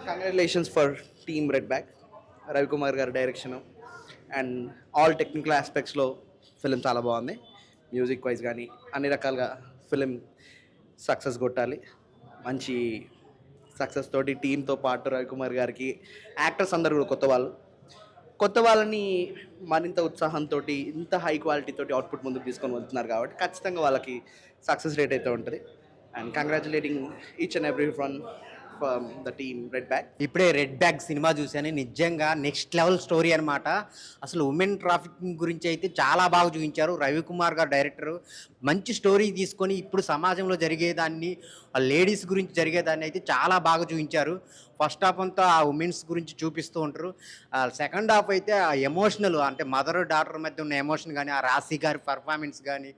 Congratulations for team red back Ravikumar గారి direction and all technical ఆస్పెక్ట్స్లో film చాలా బాగుంది. మ్యూజిక్ వైజ్ కానీ అన్ని రకాలుగా ఫిలిం సక్సెస్ కొట్టాలి. మంచి సక్సెస్ తోటి టీంతో పాటు రవికుమార్ గారికి యాక్టర్స్ అందరు కూడా కొత్త వాళ్ళని మరింత ఉత్సాహంతో ఇంత హై క్వాలిటీ తోటి అవుట్పుట్ ముందుకు తీసుకొని వెళ్తున్నారు కాబట్టి ఖచ్చితంగా వాళ్ళకి సక్సెస్ రేట్ అయితే ఉంటుంది. And congratulating each and every one from the team red back. ఇప్పుడే రెడ్ బ్యాగ్ సినిమా చూశాను. నిజంగా నెక్స్ట్ లెవెల్ స్టోరీ అనమాట. అసలు ఉమెన్ ట్రాఫికింగ్ గురించి అయితే చాలా బాగా చూపించారు. రవికుమార్ గారు డైరెక్టర్ మంచి స్టోరీ తీసుకొని ఇప్పుడు సమాజంలో జరిగేదాన్ని, లేడీస్ గురించి జరిగేదాన్ని అయితే చాలా బాగా చూపించారు. ఫస్ట్ హాఫ్ అంతా ఆ ఉమెన్స్ గురించి చూపిస్తూ ఉంటారు. సెకండ్ హాఫ్ అయితే ఆ ఎమోషనల్, అంటే మదర్ డాటర్ మధ్య ఉన్న ఎమోషన్ కానీ, ఆ రాశి గారి పర్ఫార్మెన్స్ కానీ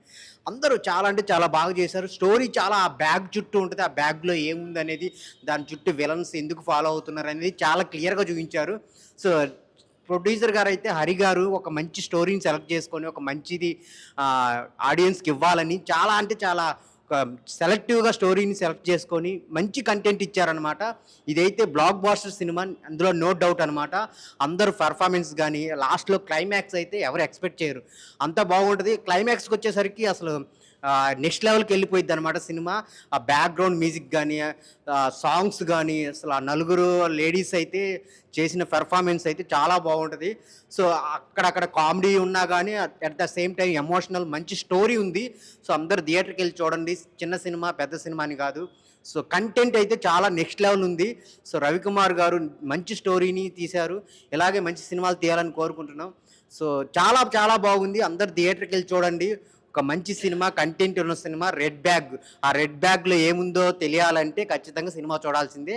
అందరూ చాలా అంటే చాలా బాగా చేశారు. స్టోరీ చాలా ఆ బ్యాగ్ చుట్టూ ఉంటుంది. ఆ బ్యాగ్లో ఏముంది అనేది, దాని చుట్టూ విలన్స్ ఎందుకు ఫాలో అవుతున్నారు అనేది చాలా క్లియర్గా చూపించారు. సో ప్రొడ్యూసర్ గారు అయితే హరి గారు ఒక మంచి స్టోరీని సెలెక్ట్ చేసుకొని ఒక మంచిది ఆడియన్స్కి ఇవ్వాలని చాలా అంటే చాలా ఒక సెలెక్టివ్గా స్టోరీని సెలెక్ట్ చేసుకొని మంచి కంటెంట్ ఇచ్చారనమాట. ఇదైతే బ్లాక్ బాస్టర్ సినిమా, అందులో నో డౌట్ అనమాట. అందరూ పర్ఫార్మెన్స్ కానీ లాస్ట్లో క్లైమాక్స్ అయితే ఎవరు ఎక్స్పెక్ట్ చేయరు, అంత బాగుంటుంది. క్లైమాక్స్కి వచ్చేసరికి అసలు నెక్స్ట్ లెవెల్కి వెళ్ళిపోయింది అనమాట సినిమా. ఆ బ్యాక్గ్రౌండ్ మ్యూజిక్ కానీ, సాంగ్స్ కానీ, అసలు ఆ నలుగురు లేడీస్ అయితే చేసిన పెర్ఫార్మెన్స్ అయితే చాలా బాగుంటుంది. సో అక్కడక్కడ కామెడీ ఉన్నా కానీ at the same time emotional మంచి స్టోరీ ఉంది. సో అందరు థియేటర్కి వెళ్ళి చూడండి. చిన్న సినిమా పెద్ద సినిమా అని కాదు. సో కంటెంట్ అయితే చాలా నెక్స్ట్ లెవెల్ ఉంది. సో రవికుమార్ గారు మంచి స్టోరీని తీశారు. ఇలాగే మంచి సినిమాలు తీయాలని కోరుకుంటున్నాం. సో చాలా చాలా బాగుంది. అందరు థియేటర్కి వెళ్ళి చూడండి. ఒక మంచి సినిమా, కంటెంట్ ఉన్న సినిమా రెడ్ బ్యాగ్. ఆ రెడ్ బ్యాగ్లో ఏముందో తెలియాలంటే ఖచ్చితంగా సినిమా చూడాల్సిందే.